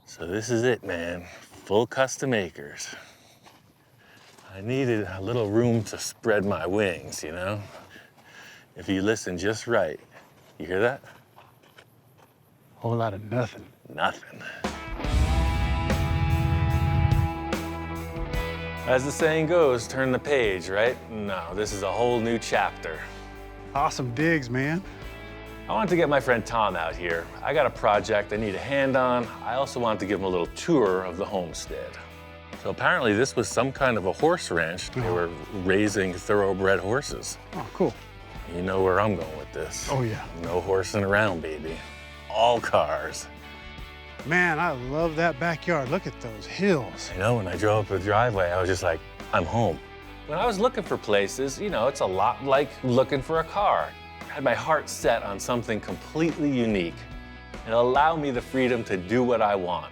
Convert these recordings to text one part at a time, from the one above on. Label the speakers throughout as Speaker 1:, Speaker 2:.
Speaker 1: So this is it, man. Full custom acres. I needed a little room to spread my wings, you know? If you listen just right, you hear that?
Speaker 2: Whole lot of nothing.
Speaker 1: Nothing. As the saying goes, turn the page, right? No, this is a whole new chapter.
Speaker 2: Awesome digs, man.
Speaker 1: I wanted to get my friend Tom out here. I got a project I need a hand on. I also wanted to give him a little tour of the homestead. So apparently this was some kind of a horse ranch. They were raising thoroughbred horses.
Speaker 2: Oh, cool.
Speaker 1: You know where I'm going with this.
Speaker 2: Oh, yeah.
Speaker 1: No horsing around, baby. All cars.
Speaker 2: Man, I love that backyard. Look at those hills.
Speaker 1: You know, when I drove up the driveway, I was just like, I'm home. When I was looking for places, you know, it's a lot like looking for a car. I had my heart set on something completely unique and allow me the freedom to do what I want.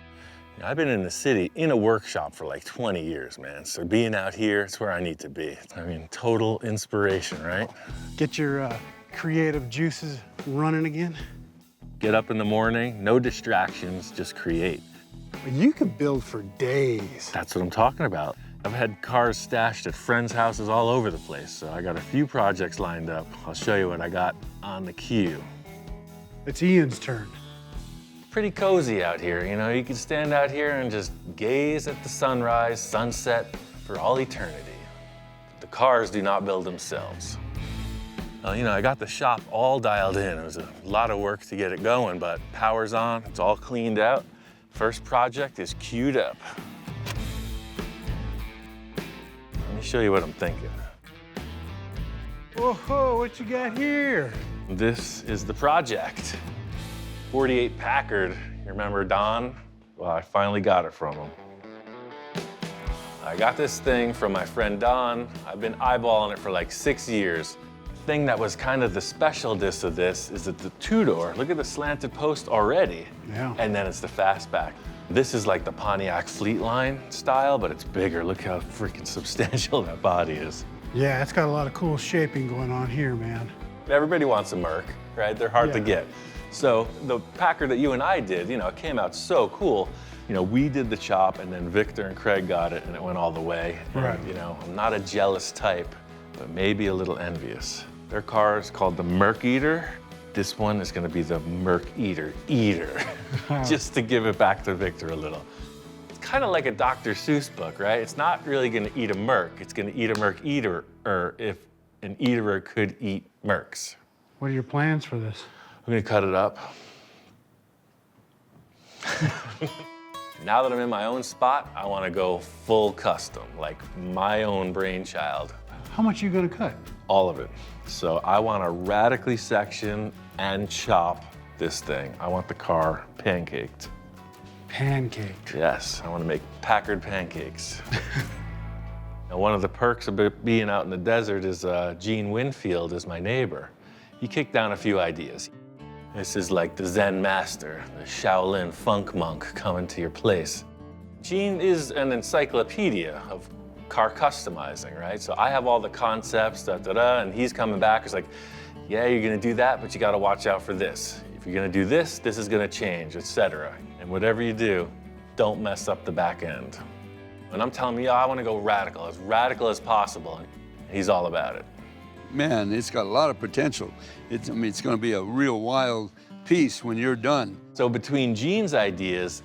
Speaker 1: You know, I've been in the city in a workshop for like 20 years, man. So being out here, it's where I need to be. I mean, total inspiration, right?
Speaker 2: Get your creative juices running again.
Speaker 1: Get up in the morning, no distractions, just create.
Speaker 2: You could build for days.
Speaker 1: That's what I'm talking about. I've had cars stashed at friends' houses all over the place, so I got a few projects lined up. I'll show you what I got on the queue.
Speaker 2: It's Ian's turn.
Speaker 1: Pretty cozy out here, you know? You can stand out here and just gaze at the sunrise, sunset for all eternity. The cars do not build themselves. You know, I got the shop all dialed in. It was a lot of work to get it going, but power's on, it's all cleaned out. First project is queued up. Let me show you what I'm thinking.
Speaker 2: Whoa, what you got here?
Speaker 1: This is the project. 48 Packard. You remember Don? Well, I finally got it from him. I got this thing from my friend Don. I've been eyeballing it for like 6 years. The thing that was kind of the specialness of this is that the two-door, look at the slanted post already.
Speaker 2: Yeah.
Speaker 1: And then it's the fastback. This is like the Pontiac Fleetline style, but it's bigger. Look how freaking substantial that body is.
Speaker 2: Yeah, it's got a lot of cool shaping going on here, man.
Speaker 1: Everybody wants a Merc, right? They're hard to
Speaker 2: Yeah.
Speaker 1: get. So the Packard that you and I did, you know, it came out so cool. You know, we did the chop and then Victor and Craig got it and it went all the way.
Speaker 2: Right.
Speaker 1: And, you know, I'm not a jealous type, but maybe a little envious. Their car is called the Merc Eater. This one is gonna be the Merc Eater, just to give it back to Victor a little. It's kind of like a Dr. Seuss book, right? It's not really gonna eat a Merc, it's gonna eat a Merc Eater, or if an eaterer could eat Mercs.
Speaker 2: What are your plans for this?
Speaker 1: I'm gonna cut it up. Now that I'm in my own spot, I wanna go full custom, like my own brainchild.
Speaker 2: How much are you gonna cut?
Speaker 1: All of it. So I wanna radically section and chop this thing. I want the car pancaked.
Speaker 2: Pancake.
Speaker 1: Yes, I wanna make Packard pancakes. Now, one of the perks of being out in the desert is Gene Winfield is my neighbor. He kicked down a few ideas. This is like the Zen master, the Shaolin funk monk coming to your place. Gene is an encyclopedia of car customizing, right? So I have all the concepts, and he's coming back. He's like, yeah, you're gonna do that, but you gotta watch out for this. If you're gonna do this, this is gonna change, etc. And whatever you do, don't mess up the back end. And I'm telling him, yeah, I wanna go radical as possible. And he's all about it.
Speaker 3: Man, it's got a lot of potential. I mean, it's gonna be a real wild piece when you're done.
Speaker 1: So between Gene's ideas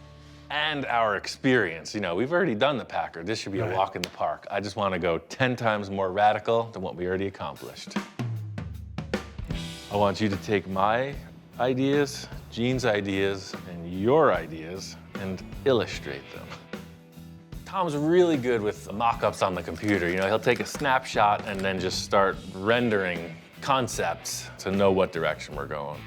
Speaker 1: and our experience, you know, we've already done the Packard. This should be a walk in the park. I just want to go 10 times more radical than what we already accomplished. I want you to take my ideas, Gene's ideas, and your ideas and illustrate them. Tom's really good with mock-ups on the computer. You know, he'll take a snapshot and then just start rendering concepts to know what direction we're going.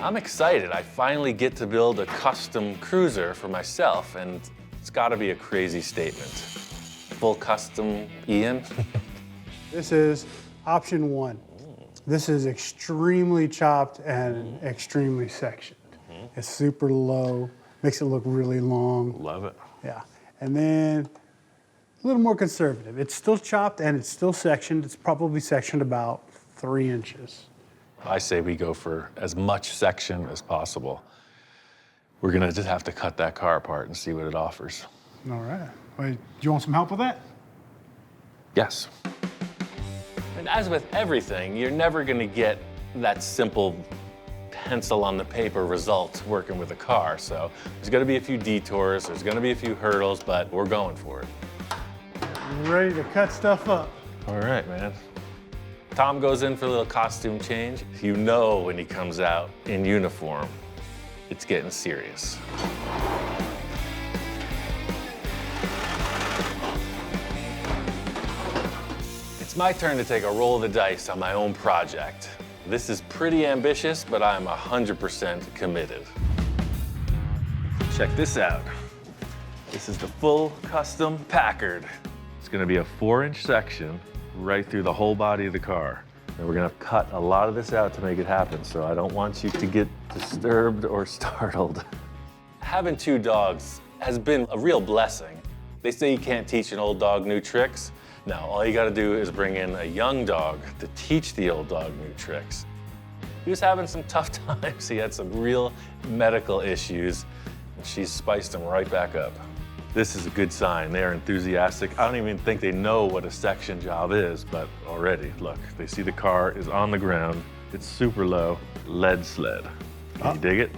Speaker 1: I'm excited. I finally get to build a custom cruiser for myself, and it's gotta be a crazy statement. Full custom, Ian?
Speaker 2: This is option 1. This is extremely chopped and extremely sectioned. It's super low, makes it look really long.
Speaker 1: Love it.
Speaker 2: Yeah. And then a little more conservative. It's still chopped and it's still sectioned. It's probably sectioned about 3 inches.
Speaker 1: I say we go for as much section as possible. We're gonna just have to cut that car apart and see what it offers.
Speaker 2: All right. Wait, do you want some help with that?
Speaker 1: Yes. And as with everything, you're never gonna get that simple pencil on the paper result working with a car. So there's gonna be a few detours, there's gonna be a few hurdles, but we're going for it.
Speaker 2: Ready to cut stuff up.
Speaker 1: All right, man. Tom goes in for a little costume change. You know when he comes out in uniform, it's getting serious. It's my turn to take a roll of the dice on my own project. This is pretty ambitious, but I'm 100% committed. Check this out. This is the full custom Packard. It's gonna be a 4-inch section right through the whole body of the car. And we're gonna cut a lot of this out to make it happen, so I don't want you to get disturbed or startled. Having 2 dogs has been a real blessing. They say you can't teach an old dog new tricks. No, all you gotta do is bring in a young dog to teach the old dog new tricks. He was having some tough times. He had some real medical issues, and she spiced him right back up. This is a good sign. They're enthusiastic. I don't even think they know what a section job is, but already, look, they see the car is on the ground. It's super low, lead sled. Can you dig it?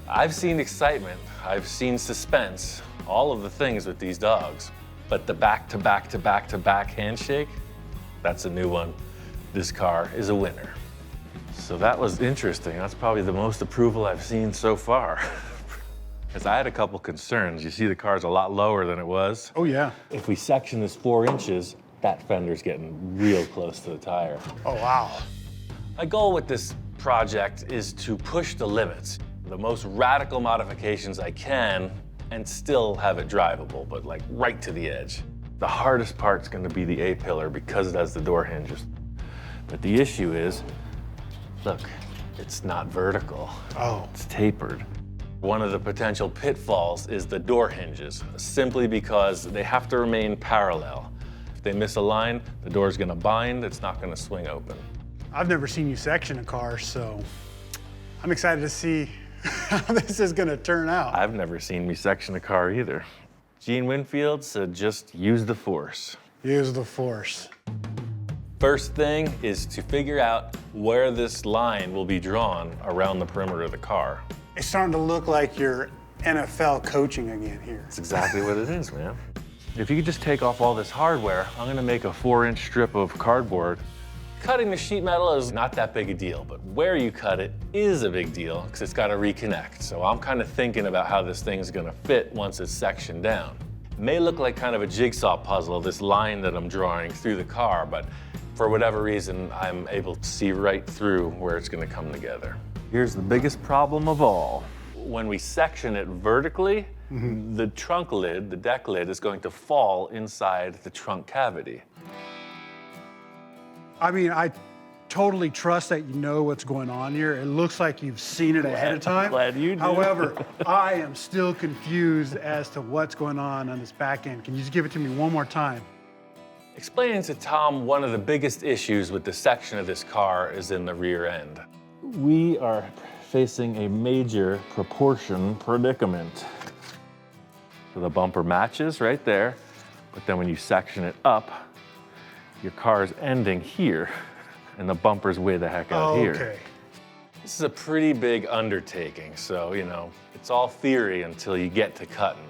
Speaker 1: I've seen excitement. I've seen suspense, all of the things with these dogs. But the back-to-back-to-back-to-back handshake, that's a new one. This car is a winner. So that was interesting. That's probably the most approval I've seen so far. Because I had a couple concerns. You see the car's a lot lower than it was.
Speaker 2: Oh, yeah.
Speaker 1: If we section this 4 inches, that fender's getting real close to the tire.
Speaker 2: Oh, wow.
Speaker 1: My goal with this project is to push the limits, the most radical modifications I can, and still have it drivable, but like right to the edge. The hardest part's gonna be the A-pillar because it has the door hinges. But the issue is, look, it's not vertical.
Speaker 2: Oh.
Speaker 1: It's tapered. One of the potential pitfalls is the door hinges, simply because they have to remain parallel. If they miss a line, the door's gonna bind, it's not gonna swing open.
Speaker 2: I've never seen you section a car, so I'm excited to see how this is gonna turn out.
Speaker 1: I've never seen me section a car either. Gene Winfield said just use the force.
Speaker 2: Use the force.
Speaker 1: First thing is to figure out where this line will be drawn around the perimeter of the car.
Speaker 2: It's starting to look like you're NFL coaching again here.
Speaker 1: That's exactly what it is, man. If you could just take off all this hardware, I'm gonna make a 4-inch strip of cardboard. Cutting the sheet metal is not that big a deal, but where you cut it is a big deal because it's got to reconnect. So I'm kind of thinking about how this thing's gonna fit once it's sectioned down. It may look like kind of a jigsaw puzzle, this line that I'm drawing through the car, but for whatever reason, I'm able to see right through where it's gonna come together. Here's the biggest problem of all. When we section it vertically, the trunk lid, the deck lid, is going to fall inside the trunk cavity.
Speaker 2: I mean, I totally trust that you know what's going on here. It looks like you've seen it ahead of time.
Speaker 1: Glad you do.
Speaker 2: However, I am still confused as to what's going on this back end. Can you just give it to me one more time?
Speaker 1: Explaining to Tom one of the biggest issues with the section of this car is in the rear end. We are facing a major proportion predicament. So the bumper matches right there, but then when you section it up, your car's ending here, and the bumper's way the heck out here.
Speaker 2: Okay.
Speaker 1: This is a pretty big undertaking, so, you know, it's all theory until you get to cutting.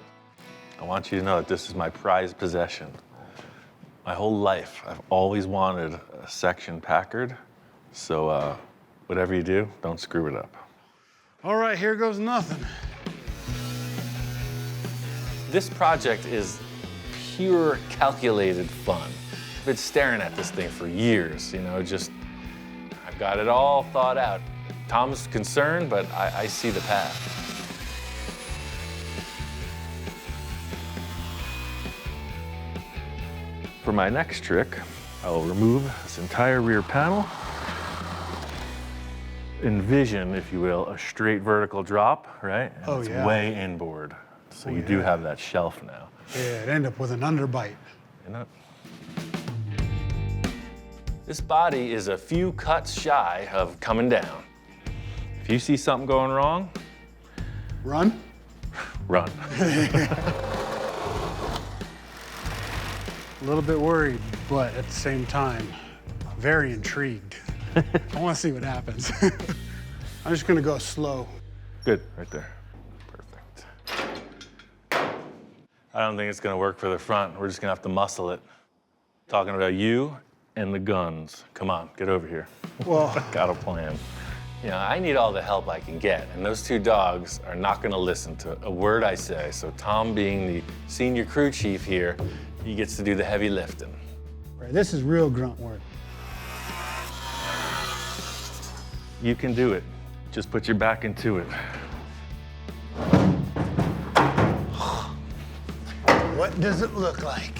Speaker 1: I want you to know that this is my prized possession. My whole life, I've always wanted a section Packard, so whatever you do, don't screw it up.
Speaker 2: All right, here goes nothing.
Speaker 1: This project is pure calculated fun. I've been staring at this thing for years, you know, I've got it all thought out. Tom's concerned, but I see the path. For my next trick, I will remove this entire rear panel. Envision, if you will, a straight vertical drop, right? And it's way inboard. So you do have that shelf now.
Speaker 2: Yeah, it ended up with an underbite.
Speaker 1: You know? This body is a few cuts shy of coming down. If you see something going wrong,
Speaker 2: Run?
Speaker 1: Run.
Speaker 2: A little bit worried, but at the same time, very intrigued. I want to see what happens. I'm just gonna go slow.
Speaker 1: Good, right there. Perfect. I don't think it's gonna work for the front. We're just gonna have to muscle it. Talking about you and the guns. Come on, get over here.
Speaker 2: Well,
Speaker 1: Got a plan. You know, I need all the help I can get, and those two dogs are not gonna listen to a word I say. So Tom, being the senior crew chief here, he gets to do the heavy lifting.
Speaker 2: right, this is real grunt work.
Speaker 1: You can do it. Just put your back into it.
Speaker 2: What does it look like?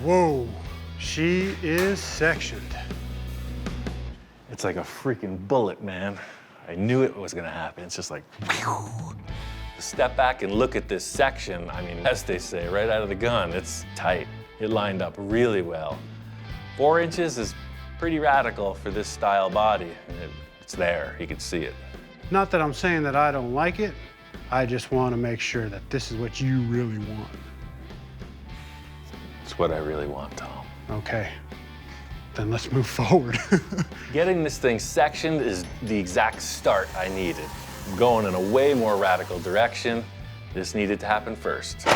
Speaker 2: Whoa, she is sectioned.
Speaker 1: It's like a freaking bullet, man. I knew it was gonna happen. It's just like, whew. Step back and look at this section. I mean, as they say, right out of the gun, it's tight. It lined up really well. 4 inches is pretty radical for this style body. And it's there, you can see it.
Speaker 2: Not that I'm saying that I don't like it. I just want to make sure that this is what you really want.
Speaker 1: It's what I really want, Tom.
Speaker 2: Okay, then let's move forward.
Speaker 1: Getting this thing sectioned is the exact start I needed. Going in a way more radical direction. This needed to happen first.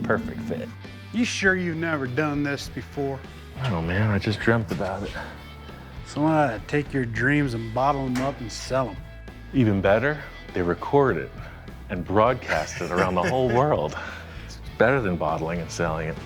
Speaker 1: Perfect fit.
Speaker 2: You sure you've never done this before?
Speaker 1: Oh man, I just dreamt about it.
Speaker 2: Someone ought to take your dreams and bottle them up and sell them.
Speaker 1: Even better, they record it and broadcast it around the whole world. It's better than bottling and selling it.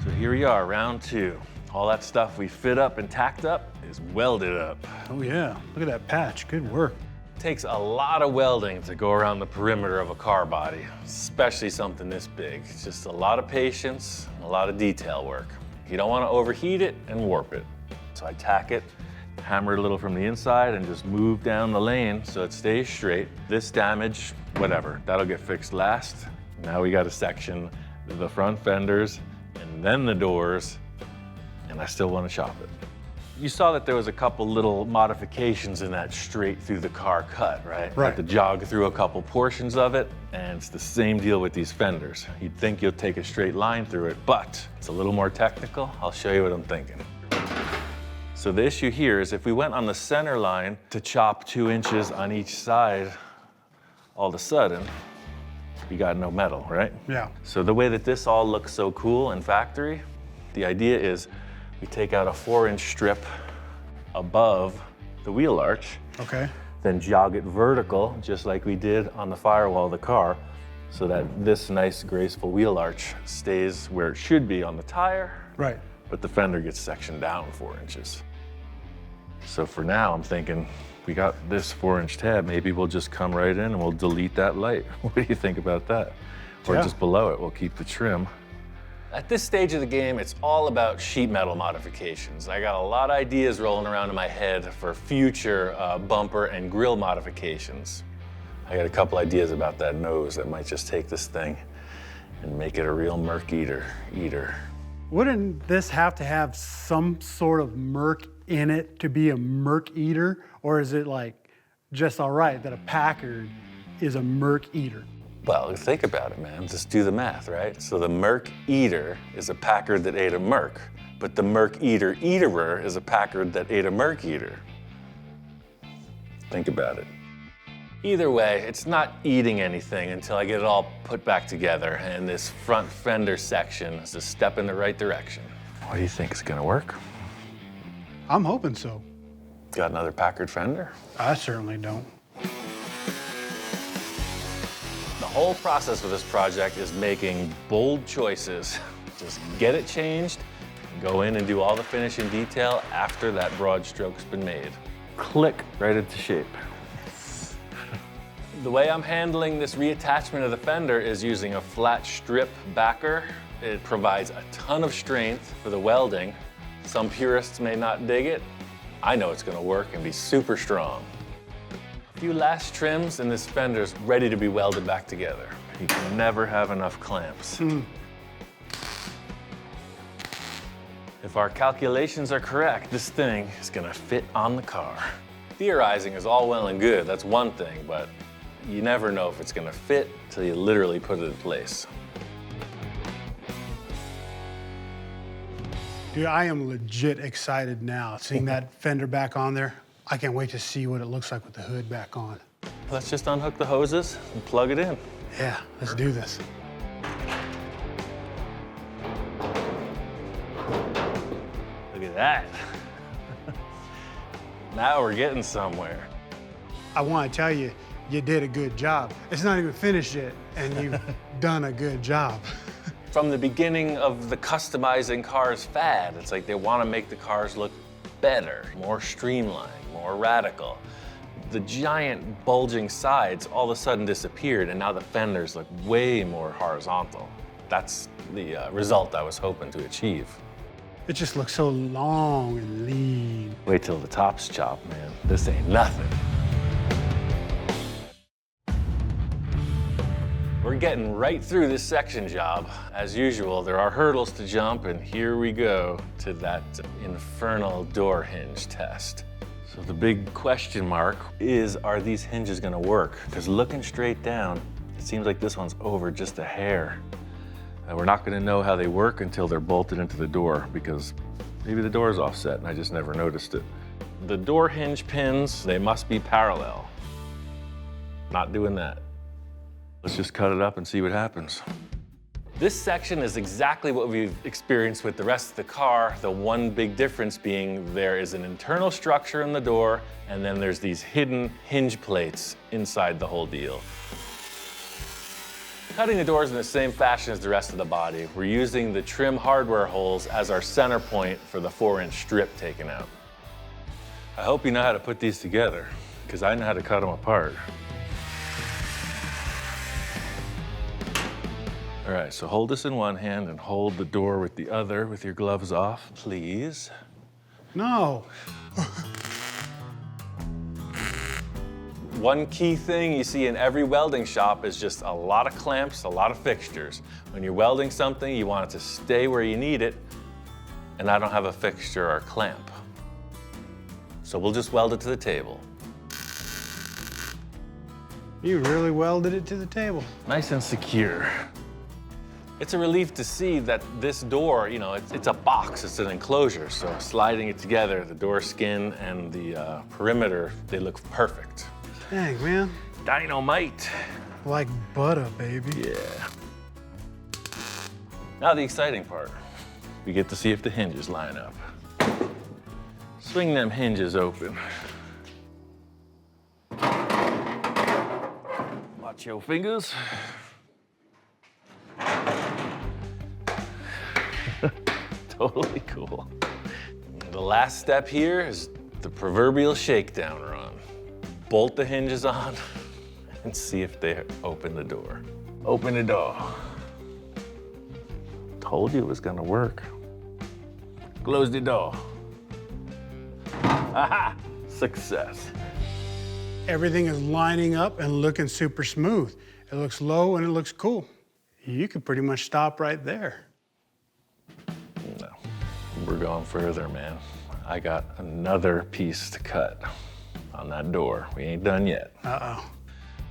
Speaker 1: So here we are, round 2. All that stuff we fit up and tacked up is welded up.
Speaker 2: Oh yeah, look at that patch, good work.
Speaker 1: It takes a lot of welding to go around the perimeter of a car body, especially something this big. It's just a lot of patience, a lot of detail work. You don't want to overheat it and warp it. So I tack it, hammer it a little from the inside, and just move down the lane so it stays straight. This damage, whatever, that'll get fixed last. Now we got to section the front fenders and then the doors, and I still want to chop it. You saw that there was a couple little modifications in that straight through the car cut, right?
Speaker 2: Right.
Speaker 1: Had to jog through a couple portions of it, and it's the same deal with these fenders. You'd think you'll take a straight line through it, but it's a little more technical. I'll show you what I'm thinking. So the issue here is if we went on the center line to chop 2 inches on each side, all of a sudden, you got no metal, right?
Speaker 2: Yeah.
Speaker 1: So the way that this all looks so cool in factory, the idea is we take out a 4-inch strip above the wheel arch,
Speaker 2: Okay.
Speaker 1: then jog it vertical, just like we did on the firewall of the car, so that this nice, graceful wheel arch stays where it should be on the tire,
Speaker 2: Right.
Speaker 1: but the fender gets sectioned down 4 inches. So for now, I'm thinking, we got this 4-inch tab, maybe we'll just come right in and we'll delete that light. What do you think about that? Or
Speaker 2: Yeah.
Speaker 1: just below it, we'll keep the trim. At this stage of the game, it's all about sheet metal modifications. I got a lot of ideas rolling around in my head for future bumper and grille modifications. I got a couple ideas about that nose that might just take this thing and make it a real Merc eater.
Speaker 2: Wouldn't this have to have some sort of Merc in it to be a Merc eater? Or is it like just all right that a Packard is a Merc eater?
Speaker 1: Well, think about it, man. Just do the math, right? So the Merc Eater is a Packard that ate a Merc, but the Merc Eater Eaterer is a Packard that ate a Merc Eater. Think about it. Either way, it's not eating anything until I get it all put back together, and this front fender section is a step in the right direction. What do you think is gonna work?
Speaker 2: I'm hoping so.
Speaker 1: Got another Packard fender?
Speaker 2: I certainly don't.
Speaker 1: The whole process of this project is making bold choices. Just get it changed, and go in and do all the finishing detail after that broad stroke's been made. Click right into shape. The way I'm handling this reattachment of the fender is using a flat strip backer. It provides a ton of strength for the welding. Some purists may not dig it. I know it's gonna work and be super strong. A few last trims and this fender's ready to be welded back together. You can never have enough clamps. If our calculations are correct, this thing is gonna fit on the car. Theorizing is all well and good, that's one thing, but you never know if it's gonna fit till you literally put it in place.
Speaker 2: Dude, I am legit excited now. Seeing that fender back on there, I can't wait to see what it looks like with the hood back on.
Speaker 1: Let's just unhook the hoses and plug it in.
Speaker 2: Yeah, let's do this.
Speaker 1: Look at that. Now we're getting somewhere.
Speaker 2: I want to tell you, you did a good job. It's not even finished yet, and you've done a good job.
Speaker 1: From the beginning of the customizing cars fad, it's like they want to make the cars look better, more streamlined, more radical. The giant bulging sides all of a sudden disappeared, and now the fenders look way more horizontal. That's the result I was hoping to achieve.
Speaker 2: It just looks so long and lean.
Speaker 1: Wait till the top's chopped, man. This ain't nothing. We're getting right through this section job. As usual, there are hurdles to jump, and here we go to that infernal door hinge test. So the big question mark is, are these hinges gonna work? Because looking straight down, it seems like this one's over just a hair. We're not gonna know how they work until they're bolted into the door, because maybe the door is offset and I just never noticed it. The door hinge pins, they must be parallel. Not doing that. Let's just cut it up and see what happens. This section is exactly what we've experienced with the rest of the car. The one big difference being there is an internal structure in the door, and then there's these hidden hinge plates inside the whole deal. Cutting the doors in the same fashion as the rest of the body, we're using the trim hardware holes as our center point for the 4-inch strip taken out. I hope you know how to put these together, because I know how to cut them apart. All right, so hold this in one hand and hold the door with the other with your gloves off, please.
Speaker 2: No.
Speaker 1: One key thing you see in every welding shop is just a lot of clamps, a lot of fixtures. When you're welding something, you want it to stay where you need it, and I don't have a fixture or a clamp. So we'll just weld it to the table.
Speaker 2: You really welded it to the table.
Speaker 1: Nice and secure. It's a relief to see that this door, you know, it's a box, it's an enclosure, so sliding it together, the door skin and the perimeter, they look perfect.
Speaker 2: Dang, man.
Speaker 1: Dynamite.
Speaker 2: Like butter, baby.
Speaker 1: Yeah. Now the exciting part. We get to see if the hinges line up. Swing them hinges open. Watch your fingers. Totally cool. The last step here is the proverbial shakedown run. Bolt the hinges on and see if they open the door. Open the door. Told you it was gonna work. Close the door. Aha! Success.
Speaker 2: Everything is lining up and looking super smooth. It looks low and it looks cool. You could pretty much stop right there.
Speaker 1: No, we're going further, man. I got another piece to cut on that door. We ain't done yet.
Speaker 2: Uh-oh.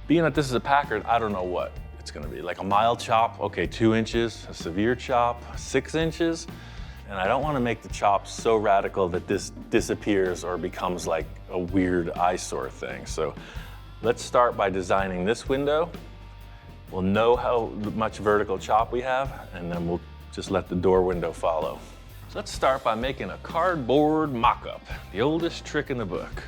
Speaker 1: Being that this is a Packard, I don't know what it's gonna be. Like a mild chop, okay, 2 inches, a severe chop, 6 inches. And I don't wanna make the chop so radical that this disappears or becomes like a weird eyesore thing. So let's start by designing this window. We'll know how much vertical chop we have, and then we'll just let the door window follow. So let's start by making a cardboard mock-up, the oldest trick in the book.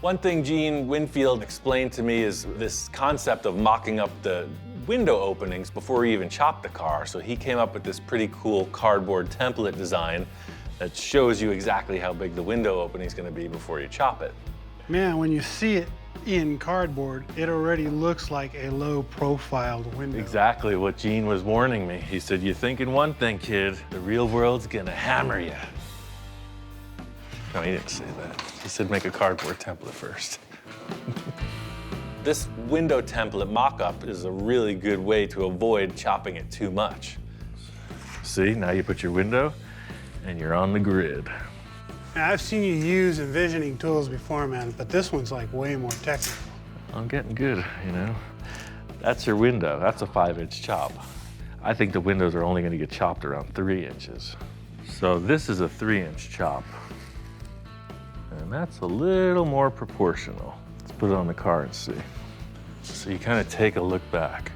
Speaker 1: One thing Gene Winfield explained to me is this concept of mocking up the window openings before you even chop the car. So he came up with this pretty cool cardboard template design that shows you exactly how big the window opening is gonna be before you chop it.
Speaker 2: Man, when you see it in cardboard, it already looks like a low-profiled window.
Speaker 1: Exactly what Gene was warning me. He said, you're thinking one thing, kid, the real world's gonna hammer you. No, he didn't say that. He said make a cardboard template first. This window template mock-up is a really good way to avoid chopping it too much. See, now you put your window and you're on the grid.
Speaker 2: Yeah, I've seen you use envisioning tools before, man, but this one's like way more technical.
Speaker 1: I'm getting good, you know. That's your window. That's a 5-inch chop. I think the windows are only going to get chopped around 3 inches. So this is a 3-inch chop. And that's a little more proportional. Let's put it on the car and see. So you kind of take a look back.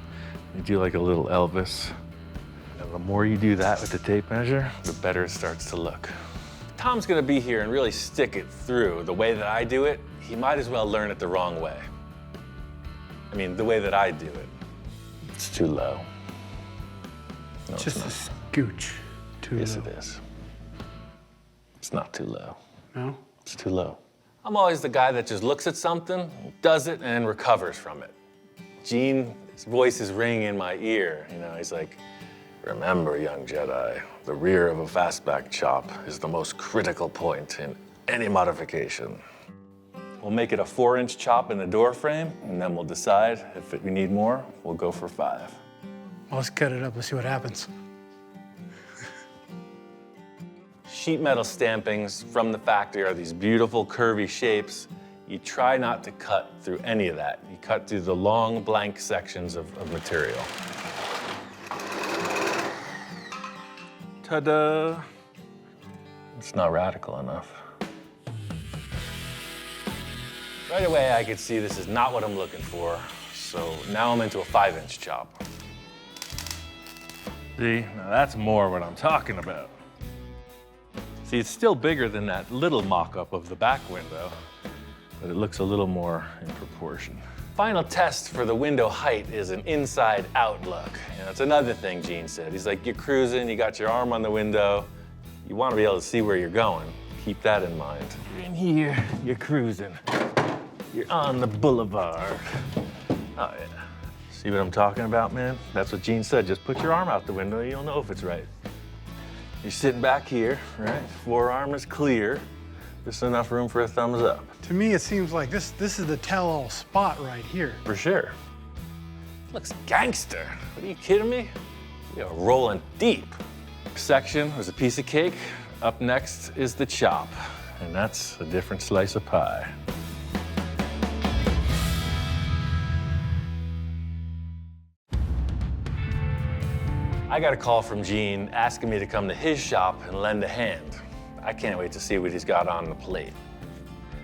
Speaker 1: You do like a little Elvis. And the more you do that with the tape measure, the better it starts to look. Tom's gonna be here and really stick it through the way that I do it. He might as well learn it the wrong way. I mean, the way that I do it. It's too low. No,
Speaker 2: Just a scooch too low.
Speaker 1: Yes, it is. It's not too low.
Speaker 2: No?
Speaker 1: It's too low. I'm always the guy that just looks at something, does it, and recovers from it. Gene's voice is ringing in my ear. You know, he's like, remember, young Jedi, the rear of a fastback chop is the most critical point in any modification. We'll make it a 4-inch chop in the door frame, and then we'll decide if we need more, we'll go for 5.
Speaker 2: Well, let's cut it up. Let's see what happens.
Speaker 1: Sheet metal stampings from the factory are these beautiful curvy shapes. You try not to cut through any of that. You cut through the long blank sections of material. Ta-da! It's not radical enough. Right away, I could see this is not what I'm looking for, so now I'm into a 5-inch chop. See, now that's more what I'm talking about. See, it's still bigger than that little mock-up of the back window, but it looks a little more in proportion. Final test for the window height is an inside-out look. You know, it's another thing Gene said. He's like, you're cruising, you got your arm on the window, you want to be able to see where you're going. Keep that in mind. You're in here, you're cruising. You're on the boulevard. Oh, yeah. See what I'm talking about, man? That's what Gene said. Just put your arm out the window, you'll know if it's right. You're sitting back here, right? Forearm is clear. Just enough room for a thumbs up.
Speaker 2: To me, it seems like this is the tell-all spot right here.
Speaker 1: For sure. Looks gangster. What are you kidding me? We are rolling deep. Section was a piece of cake. Up next is the chop, and that's a different slice of pie. I got a call from Gene asking me to come to his shop and lend a hand. I can't wait to see what he's got on the plate.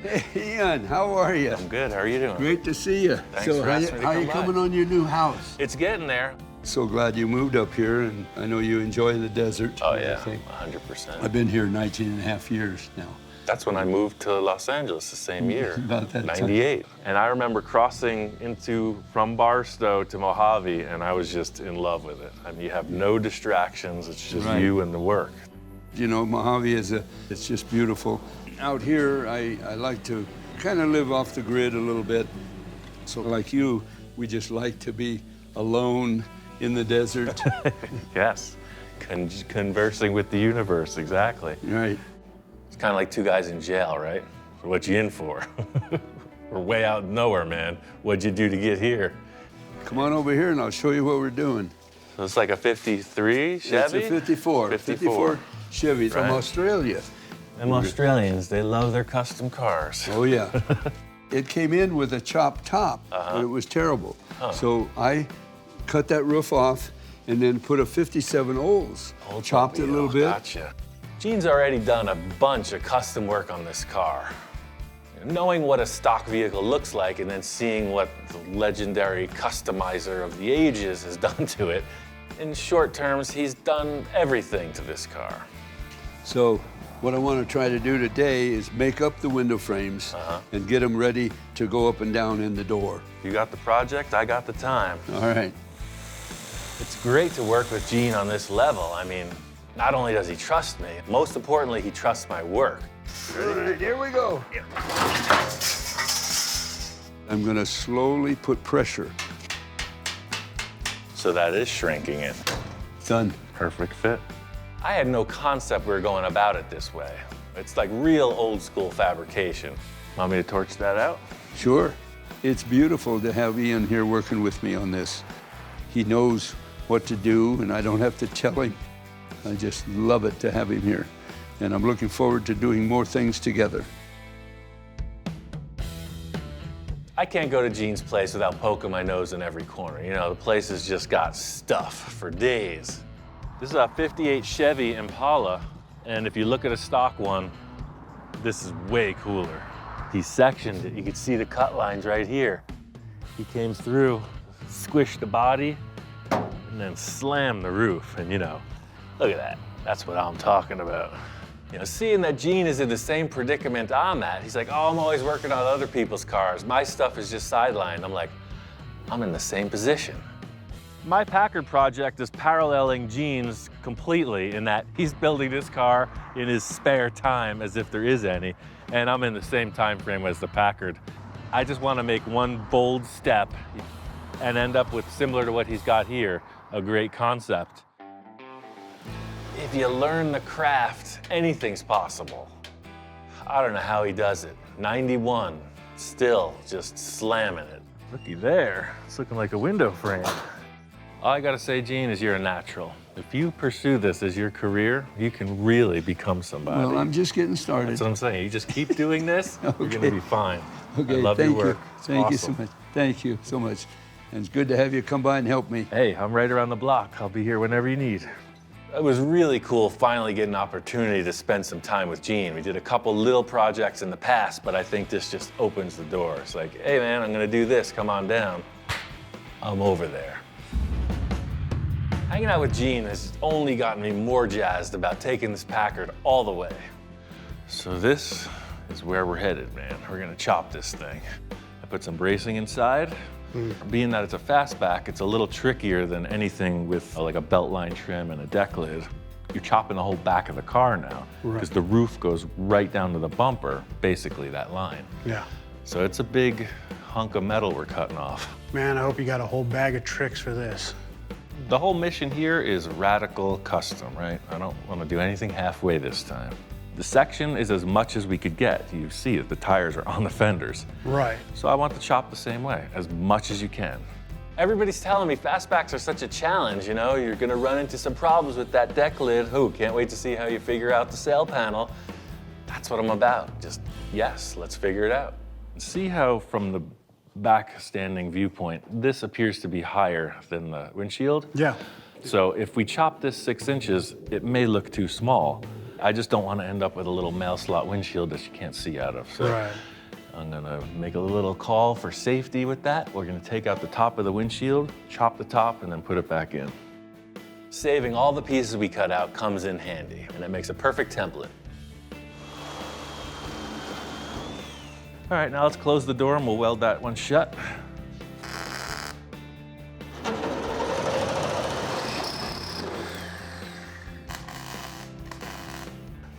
Speaker 3: Hey, Ian, how are you?
Speaker 1: I'm good. How are you doing?
Speaker 3: Great to see you.
Speaker 1: Thanks
Speaker 3: so
Speaker 1: for asking me to
Speaker 3: how
Speaker 1: come
Speaker 3: you
Speaker 1: by.
Speaker 3: coming on your new house?
Speaker 1: It's getting there.
Speaker 3: So glad you moved up here, and I know you enjoy the desert.
Speaker 1: Oh, yeah,
Speaker 3: everything.
Speaker 1: 100%.
Speaker 3: I've been here 19 and a half years now.
Speaker 1: That's when I moved to Los Angeles the same year,
Speaker 3: About that time.
Speaker 1: 98. And I remember crossing from Barstow to Mojave, and I was just in love with it. I mean, you have no distractions. It's just
Speaker 3: Right.
Speaker 1: you and the work.
Speaker 3: You know, Mojave it's just beautiful. Out here, I like to kind of live off the grid a little bit. So like you, we just like to be alone in the desert.
Speaker 1: Yes, conversing with the universe, exactly.
Speaker 3: Right.
Speaker 1: It's kind of like two guys in jail, right? What you in for? We're way out nowhere, man. What'd you do to get here?
Speaker 3: Come on over here and I'll show you what we're doing.
Speaker 1: So it's like a 53 Chevy?
Speaker 3: It's a 54.
Speaker 1: 54.
Speaker 3: Chevy from
Speaker 1: Right.
Speaker 3: Australia.
Speaker 1: Them Australians, they love their custom cars.
Speaker 3: Oh, yeah. It came in with a chopped top, but it was terrible. So I cut that roof off and then put a 57 Olds. Chopped it a little bit.
Speaker 1: Gotcha. Gene's already done a bunch of custom work on this car. Knowing what a stock vehicle looks like and then seeing what the legendary customizer of the ages has done to it, in short terms, he's done everything to this car.
Speaker 3: So what I want to try to do today is make up the window frames and get them ready to go up and down in the door.
Speaker 1: You got the project, I got the time.
Speaker 3: All right.
Speaker 1: It's great to work with Gene on this level. I mean, not only does he trust me, most importantly, he trusts my work.
Speaker 3: All right, here we go. I'm going to slowly put pressure.
Speaker 1: So that is shrinking it.
Speaker 3: Done.
Speaker 1: Perfect fit. I had no concept we were going about it this way. It's like real old school fabrication. Want me to torch that out?
Speaker 3: Sure. It's beautiful to have Ian here working with me on this. He knows what to do, and I don't have to tell him. I just love it to have him here. and I'm looking forward to doing more things together.
Speaker 1: I can't go to Gene's place without poking my nose in every corner. You know, the place has just got stuff for days. This is a 58 Chevy Impala, and if you look at a stock one, this is way cooler. He sectioned it. You can see the cut lines right here. He came through, squished the body, and then slammed the roof. And you know, look at that. That's what I'm talking about. You know, seeing that Gene is in the same predicament I'm at, he's like, oh, I'm always working on other people's cars. My stuff is just sidelined. I'm like, I'm in the same position. My Packard project is paralleling Gene's completely in that he's building this car in his spare time, as if there is any, and I'm in the same time frame as the Packard. I just want to make one bold step and end up with, similar to what he's got here, a great concept. If you learn the craft, anything's possible. I don't know how he does it. 91, still just slamming it. Looky there, it's looking like a window frame. All I gotta say, Gene, is you're a natural. If you pursue this as your career, you can really become somebody.
Speaker 3: Well, I'm just getting started.
Speaker 1: That's what I'm saying. You just keep doing this, you're gonna be fine.
Speaker 3: Okay,
Speaker 1: I love
Speaker 3: thank
Speaker 1: your work.
Speaker 3: you.
Speaker 1: It's
Speaker 3: Thank you
Speaker 1: awesome.
Speaker 3: so much. Thank you so much. And it's good to have you come by and help me.
Speaker 1: Hey, I'm right around the block. I'll be here whenever you need. It was really cool finally getting an opportunity to spend some time with Gene. We did a couple little projects in the past, but I think this just opens the door. It's like, hey man, I'm gonna do this, come on down. I'm over there. Hanging out with Gene has only gotten me more jazzed about taking this Packard all the way. So this is where we're headed, man. We're gonna chop this thing. I put some bracing inside. Being that it's a fastback, it's a little trickier than anything with like a belt line trim and a deck lid. You're chopping the whole back of the car now because the roof goes right down to the bumper, basically that line.
Speaker 2: Yeah.
Speaker 1: So it's a big hunk of metal we're cutting off.
Speaker 2: Man, I hope you got a whole bag of tricks for this.
Speaker 1: The whole mission here is radical custom, right? I don't want to do anything halfway this time. The section is as much as we could get. You see it, the tires are on the fenders.
Speaker 2: Right.
Speaker 1: So I want to chop the same way, as much as you can. Everybody's telling me fastbacks are such a challenge, you know? You're gonna run into some problems with that deck lid. Oh, can't wait to see how you figure out the sail panel. That's what I'm about. Just, yes, let's figure it out. See how from the back standing viewpoint, this appears to be higher than the windshield?
Speaker 2: Yeah.
Speaker 1: So if we chop this 6 inches, it may look too small. I just don't want to end up with a little mail slot windshield that you can't see out of. So
Speaker 2: Right.
Speaker 1: I'm gonna make a little call for safety with that. We're gonna take out the top of the windshield, chop the top, and then put it back in. Saving all the pieces we cut out comes in handy, and it makes a perfect template. All right, now let's close the door and we'll weld that one shut.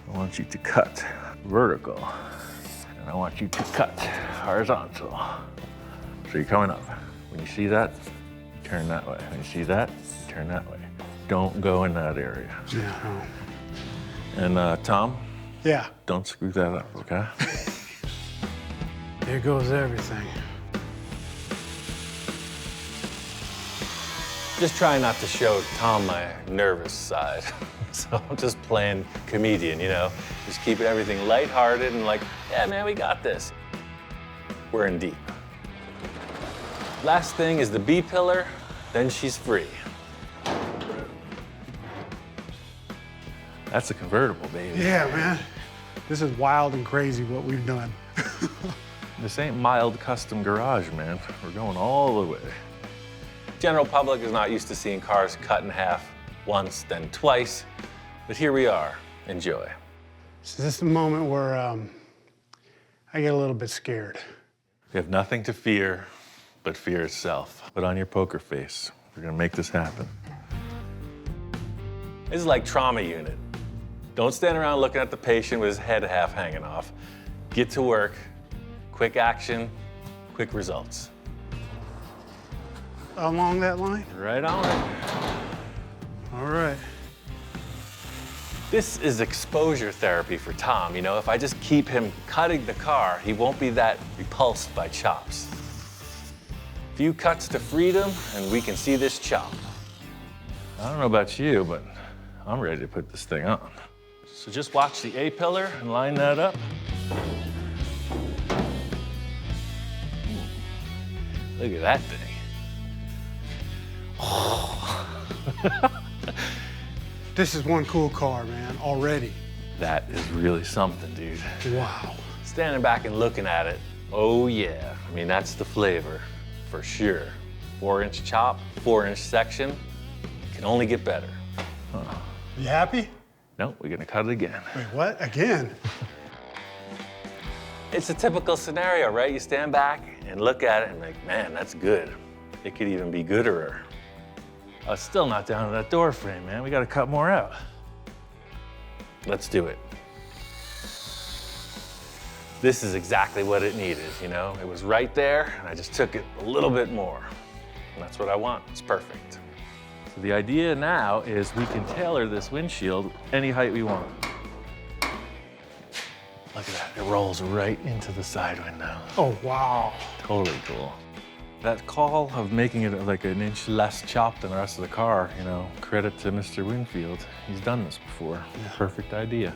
Speaker 1: I want you to cut vertical, and I want you to cut horizontal. So you're coming up. When you see that, turn that way. When you see that, turn that way. Don't go in that area.
Speaker 2: Yeah.
Speaker 1: And Tom,
Speaker 2: Yeah.
Speaker 1: don't screw that up, okay?
Speaker 2: There goes everything.
Speaker 1: Just trying not to show Tom my nervous side. So I'm just playing comedian, you know? Just keeping everything lighthearted and like, yeah, man, we got this. We're in deep. Last thing is the B pillar, then she's free. That's a convertible, baby.
Speaker 2: Yeah, man. This is wild and crazy what we've done.
Speaker 1: This ain't mild custom garage, man. We're going all the way. General public is not used to seeing cars cut in half once, then twice, but here we are. Enjoy.
Speaker 2: So this is the moment where I get a little bit scared.
Speaker 1: You have nothing to fear but fear itself. Put on your poker face. We're gonna make this happen. This is like trauma unit. Don't stand around looking at the patient with his head half hanging off. Get to work. Quick action, quick results.
Speaker 2: Along that line?
Speaker 1: Right on it.
Speaker 2: All right.
Speaker 1: This is exposure therapy for Tom. You know, if I just keep him cutting the car, he won't be that repulsed by chops. Few cuts to freedom, and we can see this chop. I don't know about you, but I'm ready to put this thing on. So just watch the A-pillar and line that up. Look at that thing.
Speaker 2: This is one cool car, man, already.
Speaker 1: That is really something, dude.
Speaker 2: Wow.
Speaker 1: Standing back and looking at it, oh yeah. I mean, that's the flavor, for sure. 4-inch chop, 4-inch section, can only get better.
Speaker 2: You happy?
Speaker 1: No, we're gonna cut it again.
Speaker 2: Wait, what? Again?
Speaker 1: It's a typical scenario, right? You stand back and look at it and like, man, that's good. It could even be gooder. Oh, it's still not down to that door frame, man. We gotta cut more out. Let's do it. This is exactly what it needed, you know? It was right there, and I just took it a little bit more. And that's what I want, it's perfect. So the idea now is we can tailor this windshield any height we want. Look at that, it rolls right into the side window.
Speaker 2: Oh, wow.
Speaker 1: Totally cool. That call of making it like an inch less chopped than the rest of the car, you know, credit to Mr. Winfield. He's done this before. Yeah. Perfect idea.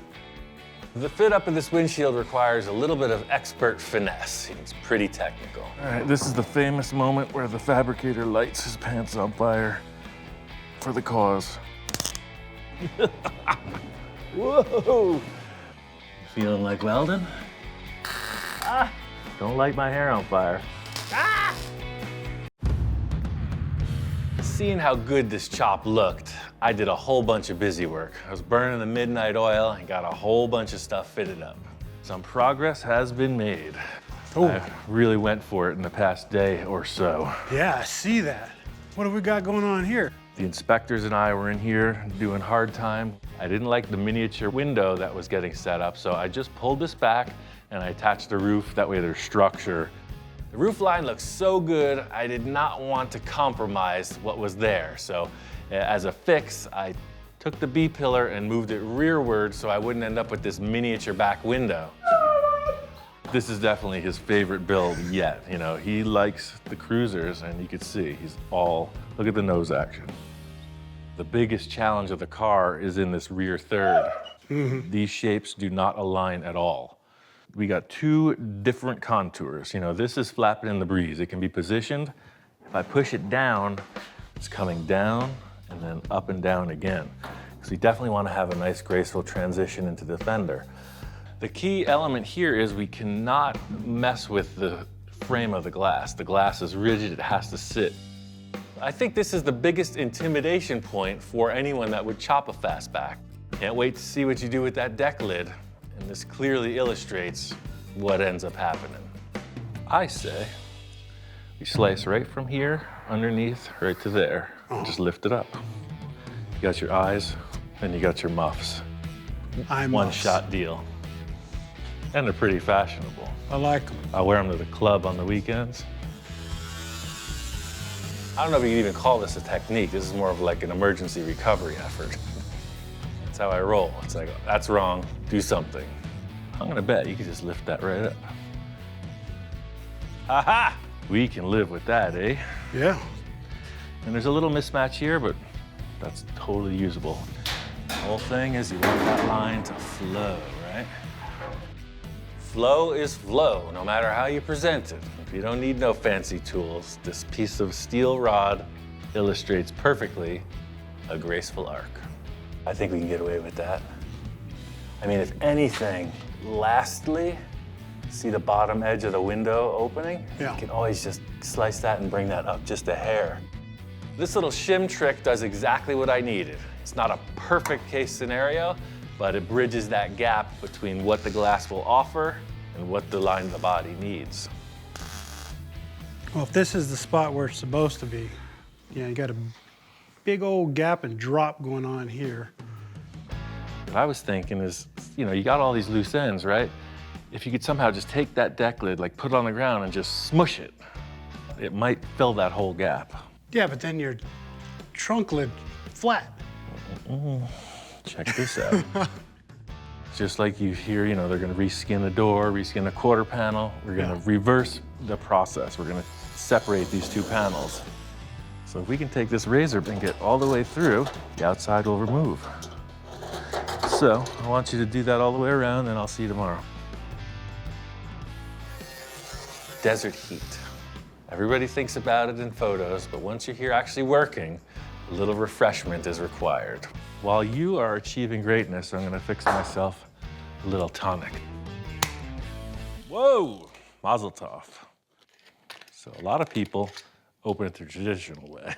Speaker 1: The fit up of this windshield requires a little bit of expert finesse. It's pretty technical. All right, this is the famous moment where the fabricator lights his pants on fire for the cause. Whoa! Feeling like welding? Ah! Don't light my hair on fire. Ah! Seeing how good this chop looked, I did a whole bunch of busy work. I was burning the midnight oil and got a whole bunch of stuff fitted up. Some progress has been made.
Speaker 2: Oh.
Speaker 1: I really went for it in the past day or so.
Speaker 2: Yeah, I see that. What have we got going on here?
Speaker 1: The inspectors and I were in here doing hard time. I didn't like the miniature window that was getting set up, so I just pulled this back and I attached the roof. That way there's structure. The roof line looks so good, I did not want to compromise what was there. So as a fix, I took the B-pillar and moved it rearward so I wouldn't end up with this miniature back window. This is definitely his favorite build yet. You know, he likes the cruisers, and you can see he's all, look at the nose action. The biggest challenge of the car is in this rear third. These shapes do not align at all. We got two different contours. You know, this is flapping in the breeze. It can be positioned. If I push it down, it's coming down and then up and down again. So you definitely want to have a nice graceful transition into the fender. The key element here is we cannot mess with the frame of the glass. The glass is rigid, it has to sit. I think this is the biggest intimidation point for anyone that would chop a fastback. Can't wait to see what you do with that deck lid. And this clearly illustrates what ends up happening. I say we slice right from here, underneath, right to there. And just lift it up. You got your eyes, and you got your muffs. One-shot deal. And they're pretty fashionable.
Speaker 2: I like them.
Speaker 1: I wear them to the club on the weekends. I don't know if you can even call this a technique. This is more of like an emergency recovery effort. That's how I roll. It's like, that's wrong, do something. I'm gonna bet you can just lift that right up. Ha-ha! We can live with that, eh?
Speaker 2: Yeah.
Speaker 1: And there's a little mismatch here, but that's totally usable. The whole thing is you want that line to flow, right? Flow is flow, no matter how you present it. If you don't need no fancy tools, this piece of steel rod illustrates perfectly a graceful arc. I think we can get away with that. I mean, if anything, lastly, see the bottom edge of the window opening?
Speaker 2: Yeah.
Speaker 1: You can always just slice that and bring that up just a hair. This little shim trick does exactly what I needed. It's not a perfect case scenario, but it bridges that gap between what the glass will offer and what the line of the body needs.
Speaker 2: Well, if this is the spot where it's supposed to be, yeah, you got a big old gap and drop going on here.
Speaker 1: What I was thinking is, you know, you got all these loose ends, right? If you could somehow just take that deck lid, like put it on the ground and just smush it, it might fill that whole gap.
Speaker 2: Yeah, but then your trunk lid flat.
Speaker 1: Check this out. Just like you hear, you know, they're gonna reskin the door, reskin the quarter panel. We're gonna reverse the process. We're gonna separate these two panels. So if we can take this razor and get all the way through, the outside will remove. So I want you to do that all the way around, and I'll see you tomorrow. Desert heat. Everybody thinks about it in photos, but once you're here actually working, a little refreshment is required. While you are achieving greatness, I'm gonna fix myself a little tonic. Whoa, mazel tov. So a lot of people open it the traditional way,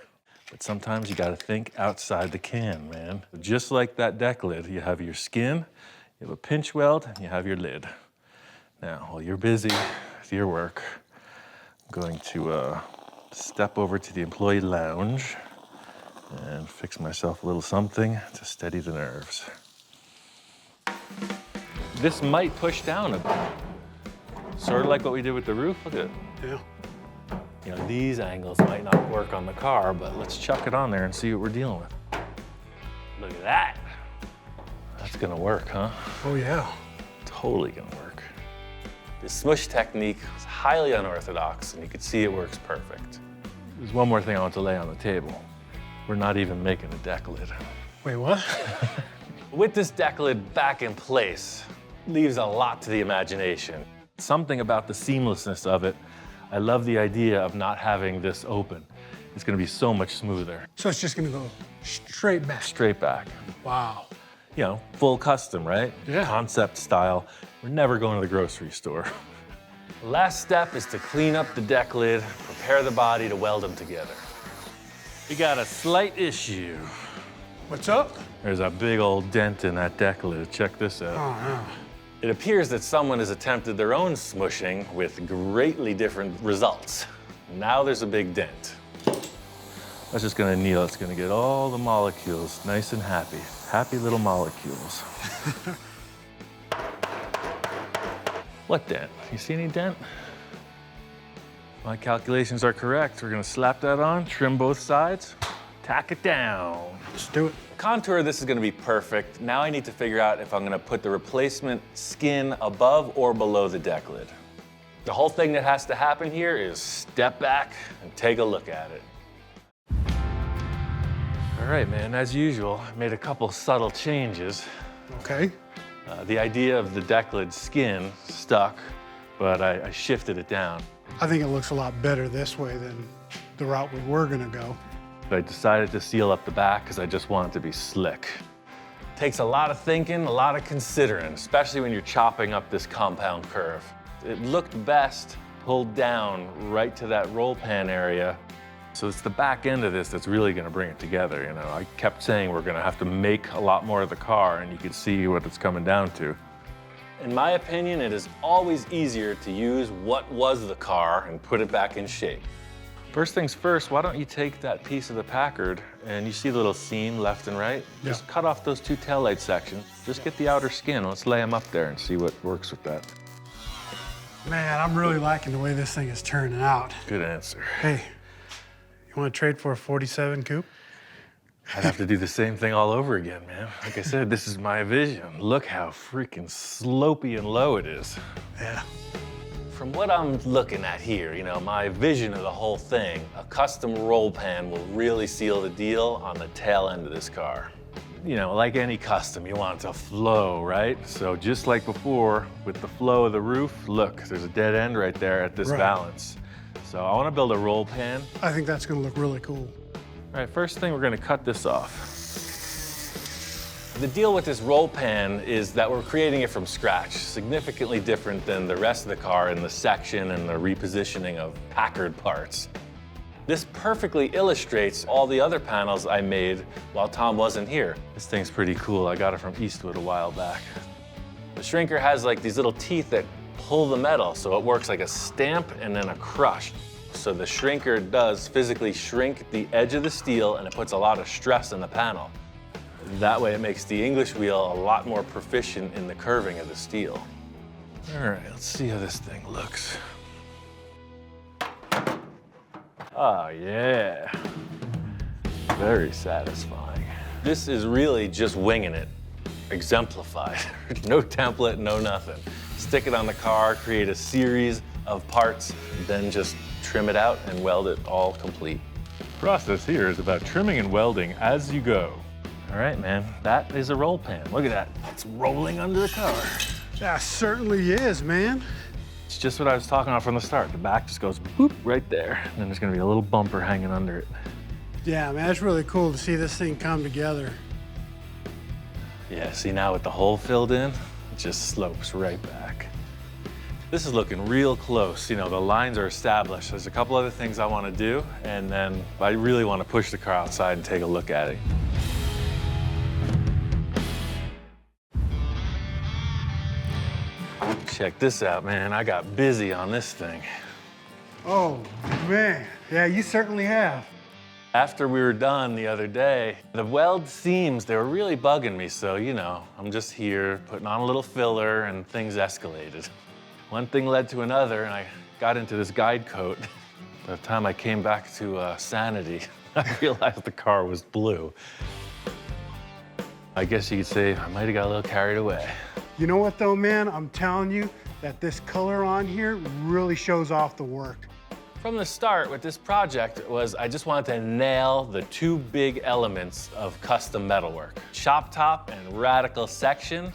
Speaker 1: but sometimes you gotta think outside the can, man. Just like that deck lid, you have your skin, you have a pinch weld, and you have your lid. Now, while you're busy with your work, I'm going to step over to the employee lounge and fix myself a little something to steady the nerves. This might push down a bit. Sort of like what we did with the roof, look at it.
Speaker 2: Yeah.
Speaker 1: You know, these angles might not work on the car, but let's chuck it on there and see what we're dealing with. Look at that. That's gonna work, huh?
Speaker 2: Oh, yeah.
Speaker 1: Totally gonna work. This smush technique is highly unorthodox, and you can see it works perfect. There's one more thing I want to lay on the table. We're not even making a deck lid.
Speaker 2: Wait, what?
Speaker 1: With this deck lid back in place, leaves a lot to the imagination. Something about the seamlessness of it. I love the idea of not having this open. It's gonna be so much smoother.
Speaker 2: So it's just gonna go straight back.
Speaker 1: Straight back.
Speaker 2: Wow.
Speaker 1: You know, full custom, right?
Speaker 2: Yeah.
Speaker 1: Concept style. We're never going to the grocery store. Last step is to clean up the deck lid, prepare the body to weld them together. We got a slight issue.
Speaker 2: What's up?
Speaker 1: There's a big old dent in that deck lid. Check this out.
Speaker 2: Oh, no.
Speaker 1: It appears that someone has attempted their own smushing with greatly different results. Now there's a big dent. That's just gonna kneel. It's gonna get all the molecules nice and happy. Happy little molecules. What dent? You see any dent? My calculations are correct. We're gonna slap that on, trim both sides, tack it down.
Speaker 2: Let's do it.
Speaker 1: Contour, this is gonna be perfect. Now I need to figure out if I'm gonna put the replacement skin above or below the deck lid. The whole thing that has to happen here is step back and take a look at it. All right, man, as usual, I made a couple subtle changes.
Speaker 2: Okay.
Speaker 1: The idea of the deck lid skin stuck, but I shifted it down.
Speaker 2: I think it looks a lot better this way than the route we were gonna go.
Speaker 1: But I decided to seal up the back because I just want it to be slick. Takes a lot of thinking, a lot of considering, especially when you're chopping up this compound curve. It looked best pulled down right to that roll pan area. So it's the back end of this that's really gonna bring it together, you know. I kept saying we're gonna have to make a lot more of the car, and you can see what it's coming down to. In my opinion, it is always easier to use what was the car and put it back in shape. First things first, why don't you take that piece of the Packard, and you see the little seam left and right?
Speaker 2: Yeah.
Speaker 1: Just cut off those two taillight sections. Just get the outer skin. Let's lay them up there and see what works with that.
Speaker 2: Man, I'm really liking the way this thing is turning out.
Speaker 1: Good answer.
Speaker 2: Hey, you wanna trade for a 47 coupe?
Speaker 1: I'd have to do the same thing all over again, man. Like I said, this is my vision. Look how freaking slopey and low it is.
Speaker 2: Yeah.
Speaker 1: From what I'm looking at here, you know, my vision of the whole thing, a custom roll pan will really seal the deal on the tail end of this car. You know, like any custom, you want it to flow, right? So just like before, with the flow of the roof, look, there's a dead end right there at this
Speaker 2: Right.
Speaker 1: balance. So I want to build a roll pan.
Speaker 2: I think that's gonna look really cool.
Speaker 1: All right, first thing, we're gonna cut this off. The deal with this roll pan is that we're creating it from scratch, significantly different than the rest of the car in the section and the repositioning of Packard parts. This perfectly illustrates all the other panels I made while Tom wasn't here. This thing's pretty cool. I got it from Eastwood a while back. The shrinker has like these little teeth that pull the metal, so it works like a stamp and then a crush. So the shrinker does physically shrink the edge of the steel, and it puts a lot of stress on the panel. That way it makes the English wheel a lot more proficient in the curving of the steel. All right, let's see how this thing looks. Oh yeah, very satisfying. This is really just winging it, exemplified. No template, no nothing. Stick it on the car, create a series of parts, then just trim it out and weld it all complete. The process here is about trimming and welding as you go. All right, man, that is a roll pan. Look at that, it's rolling under the car.
Speaker 2: That certainly is, man.
Speaker 1: It's just what I was talking about from the start. The back just goes boop right there, and then there's gonna be a little bumper hanging under it.
Speaker 2: Yeah, man, it's really cool to see this thing come together.
Speaker 1: Yeah, see now with the hole filled in, it just slopes right back. This is looking real close. You know, the lines are established. There's a couple other things I want to do, and then I really want to push the car outside and take a look at it. Check this out, man. I got busy on this thing.
Speaker 2: Oh, man. Yeah, you certainly have.
Speaker 1: After we were done the other day, the weld seams, they were really bugging me. So, you know, I'm just here putting on a little filler and things escalated. One thing led to another and I got into this guide coat. By the time I came back to sanity, I realized the car was blue. I guess you could say I might have got a little carried away.
Speaker 2: You know what though, man? I'm telling you that this color on here really shows off the work.
Speaker 1: From the start with this project was I just wanted to nail the two big elements of custom metalwork. Chop top and radical section.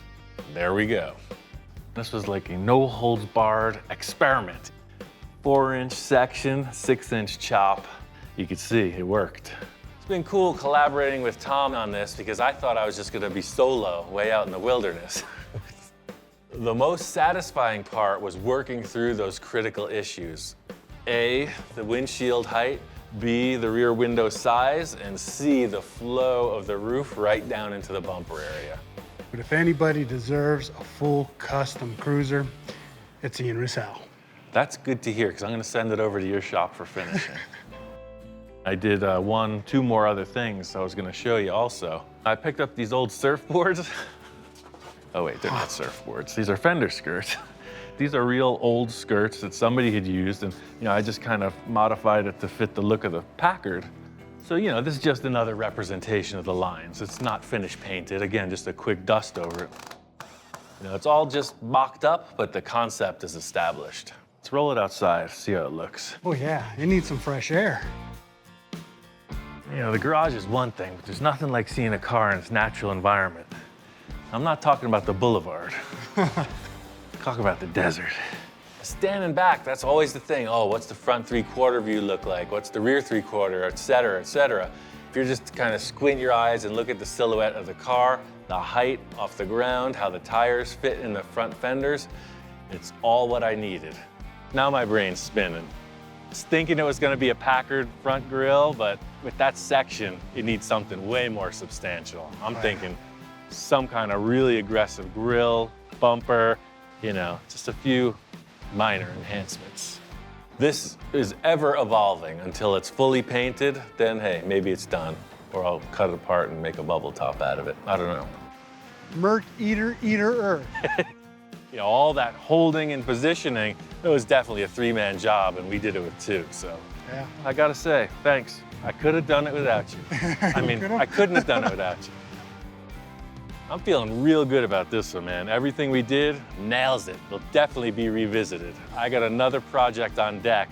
Speaker 1: There we go. This was like a no holds barred experiment. 4-inch section, 6-inch chop. You could see it worked. It's been cool collaborating with Tom on this because I thought I was just gonna be solo way out in the wilderness. The most satisfying part was working through those critical issues. A, the windshield height, B, the rear window size, and C, the flow of the roof right down into the bumper area.
Speaker 2: But if anybody deserves a full custom cruiser, it's Ian Roussel.
Speaker 1: That's good to hear, because I'm gonna send it over to your shop for finishing. I did two more other things I was gonna show you also. I picked up these old surfboards. Oh wait, they're not surfboards. These are Fender skirts. These are real old skirts that somebody had used, and I just kind of modified it to fit the look of the Packard. So this is just another representation of the lines. It's not finish painted. Again, just a quick dust over it. It's all just mocked up, but the concept is established. Let's roll it outside, see how it looks.
Speaker 2: Oh yeah, it needs some fresh air.
Speaker 1: The garage is one thing, but there's nothing like seeing a car in its natural environment. I'm not talking about the boulevard. Talk about the desert. Standing back, that's always the thing. Oh, what's the front 3/4 view look like? What's the rear 3/4, et cetera, et cetera. If you're just kind of squint your eyes and look at the silhouette of the car, the height off the ground, how the tires fit in the front fenders, it's all what I needed. Now my brain's spinning. I was thinking it was gonna be a Packard front grille, but with that section, it needs something way more substantial. I'm thinking some kind of really aggressive grille, bumper, just a few minor enhancements. This is ever evolving until it's fully painted, then hey, maybe it's done. Or I'll cut it apart and make a bubble top out of it. I don't know.
Speaker 2: Merc eater.
Speaker 1: All that holding and positioning, it was definitely a 3-man job and we did it with 2, so.
Speaker 2: Yeah.
Speaker 1: I gotta say, thanks. I could have done it without you. I couldn't have done it without you. I'm feeling real good about this one, man. Everything we did nails it. It'll definitely be revisited. I got another project on deck.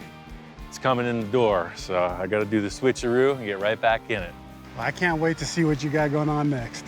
Speaker 1: It's coming in the door, so I got to do the switcheroo and get right back in it.
Speaker 2: I can't wait to see what you got going on next.